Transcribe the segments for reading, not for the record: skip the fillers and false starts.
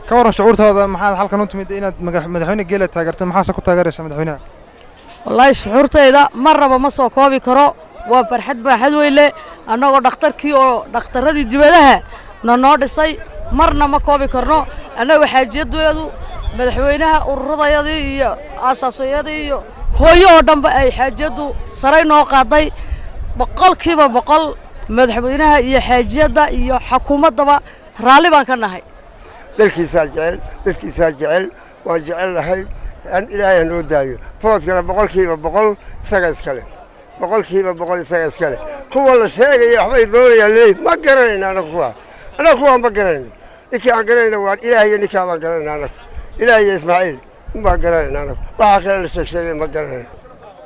كورن شعور هذا محل حلقة ننتم إن مدحونا جيلة تاجرت محاسة كنت تاجر اسم مدحونا والله شعورت إذا مرة بمسوا كوبي كرا وفرحت بحد ويله أنا ودكتور كيو دكتور ردي جبلها ننادي صي مرنا ما كوبي كرنا أنا وحاجات دويدو مدحونا والرضا يدي أساسي يدي هو يودم بأي حاجات دو سرينا قاضي بقال كيما بقال مدحونا هي حاجات دا هي حكومة دا رالي بانكنا هاي dadkii jecel waa jecel lahay aan ilaahay noo daayo foodkana boqolkiiba boqol isaga iskale boqolkiiba boqol isaga iskale kuwa la sheegay waxbay doonayaan leey ma garanayna anagu kuwa ma garanayna ninkii aan garanayna waa ilaahay ninka baan garanayna anagu ilaahay Ismaaciil ma garanayna anagu waxa kale la sheegay ma garanayna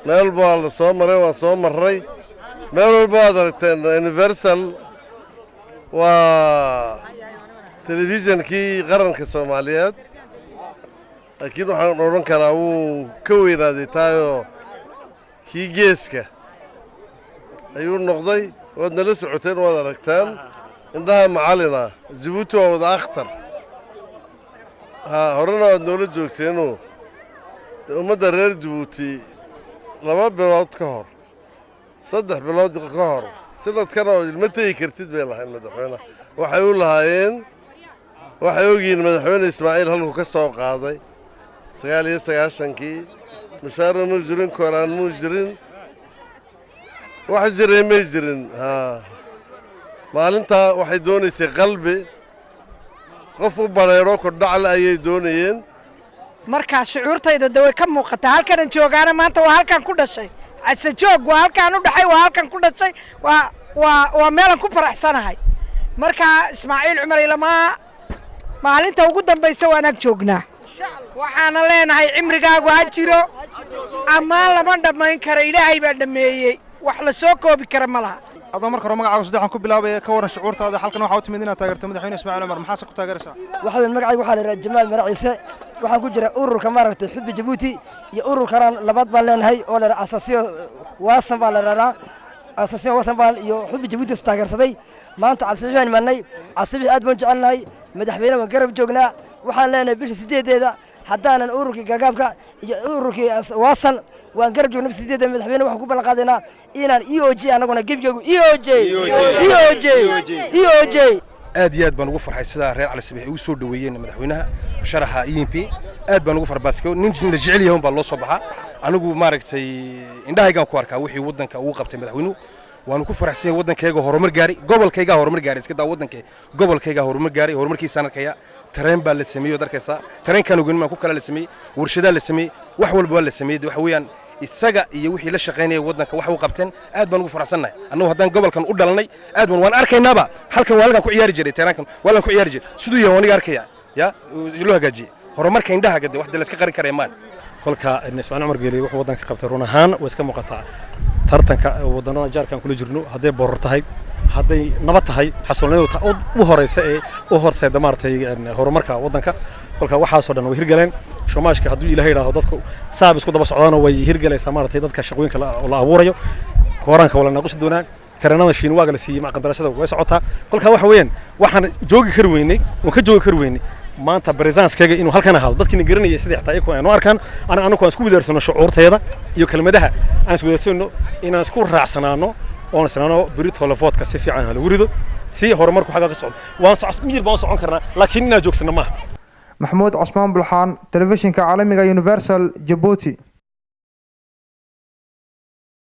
meel baa la soo maray waa soo maray meel walba aad aragteen universal waa تلفزيون كي قرن كسوماليات أكيد وحنا نورن كراو كوي نادي تايو كي جيسكا أيون نقضي ودنا لسعتين ولا ركتان عندها معالنا جيبوتي ووضع أخطر هورنا ودنا لجوكتينو ومدى رير جيبوتي لما بلاد كهر صدح بلاد كهر سنة كانوا المتى كرتيد بين الحين مدحونا وحيقول لهاين waxay ogyihiin madaxweyne Ismaaciil halku ka soo qaaday 99kii mushaar ma jirin koraan ma jirin wax jiray ma jirin maalinta waxay doonaysay qalbi qof u bareero ku dhacal ayay doonayeen marka shucuurtayda way ka muuqataa halkan joogaana maanta waa halkan ku dhashay asa joog waa halkan u dhaxay waa halkan ku dhashay waa meelan ku faraxsanahay marka Ismaaciil Cumar ilama maalinta ugu dambaysa waan ag joognaa waxaana leenahay cimrigaagu ha jiro ama lama dhamayn karo ilaahay baa dhameeyay wax la soo koobi kara ma laha adoo marka hore magacaaga saddexan ku bilaabay ka waran shucuurtaada halkan waxa uu timid inaad taageerto madaxweyne Ismaaciil Cumar maxaa ku taageeraysaa waxaan magacayga waxa la yiraahdaa Jamaal Maraciise waxaan ku jira ururka maaragtay xubbi Djibouti iyo ururkan labaad baan leenahay oo la asaasiyo waasan baa la yiraahdaa أساسيا وصل يحب جبوت استاجر صدي ما أنت عصبيان مني عصبي أدمن جعلناي مدحبينا وقرب جوجنا وحنا لنا بيش سديد هذا حتى أنا أوروكي جاكابك أوروكي واصل وقرب جوجنا بسديد مدحبينا وحكومة لقادنا إينا إيوجي أنا قلنا جيب جوجو إيوجي aad baan ugu farxay sida reer cali sabiix ugu soo dhaweeyeen madaxweynaha sharaxa EMP aad baan ugu farbaasay nin la jecel yahay baa loo soo baxaa anigu maaragtay indhahaygaan ku arkaa wixii wadanka uu qabtay madaxweynuhu waan ku faraxsanahay wadankayga horumar gaari gobolkayga horumar gaari iska daa gobolkayga horumar gaari horumarkiisa arkaya tareen baa la sameeyo darkaysa tareenkan ugu ma ku kala la sameeyay warshada la sameeyay wax walba la sameeyay wax weeyaan isaga iyo wixii la shaqeynay wadanka wax uu qabteen aad baan ugu faraxsanahay annagu haddaan gobolkan u dhalanay aad waan arkaynaaba halkan waa ku ciyaari jiray tareenkan waa ku ciyaari jiray sidoo yahay waniga arkaya ya loo hagaajiyo horumarka indhaha gad wax la iska qarin karay maan kolka Ismaaciil Cumar Geeli wuxuu wadanka qabtay run ahaan way iska muuqataa tartanka wadannada jaarkan kula jirno haday boor tahay haday nabad tahay xasilnimada u horeysa ee u horseeda maartay horumarka wadanka kolka waxa soo dhan way hirgaleen shoomaashka haduu Ilaahay yiraahdo dadku saab isku daba socdaana way hirgalaysaa maartay dadka shaqooyinka la abuurayo kooranka wala naqosh doonaan tareenada Shiinwaaga la siiyay maqdarashada way socotaa kolka waxa weeyaan waxaan joogi kar weynay oo ka joogi kar weynay maanta presence-kayga inuu halkan ahaado dadkina garanayay sidii xitaa ay ku arkaan anagu aan isku wadarsano shucuurteeda iyo kelmadaha aan isku wadarsano inaan isku raacsanaano oo isnaano berito telefoonka si fiican hal warido si horumarku xaga ka socdo waan miyir baan socon karnaa laakiin inaan joogsano ma محمود عثمان بلحان تلفزيون كعالمي يونيفرسال جيبوتي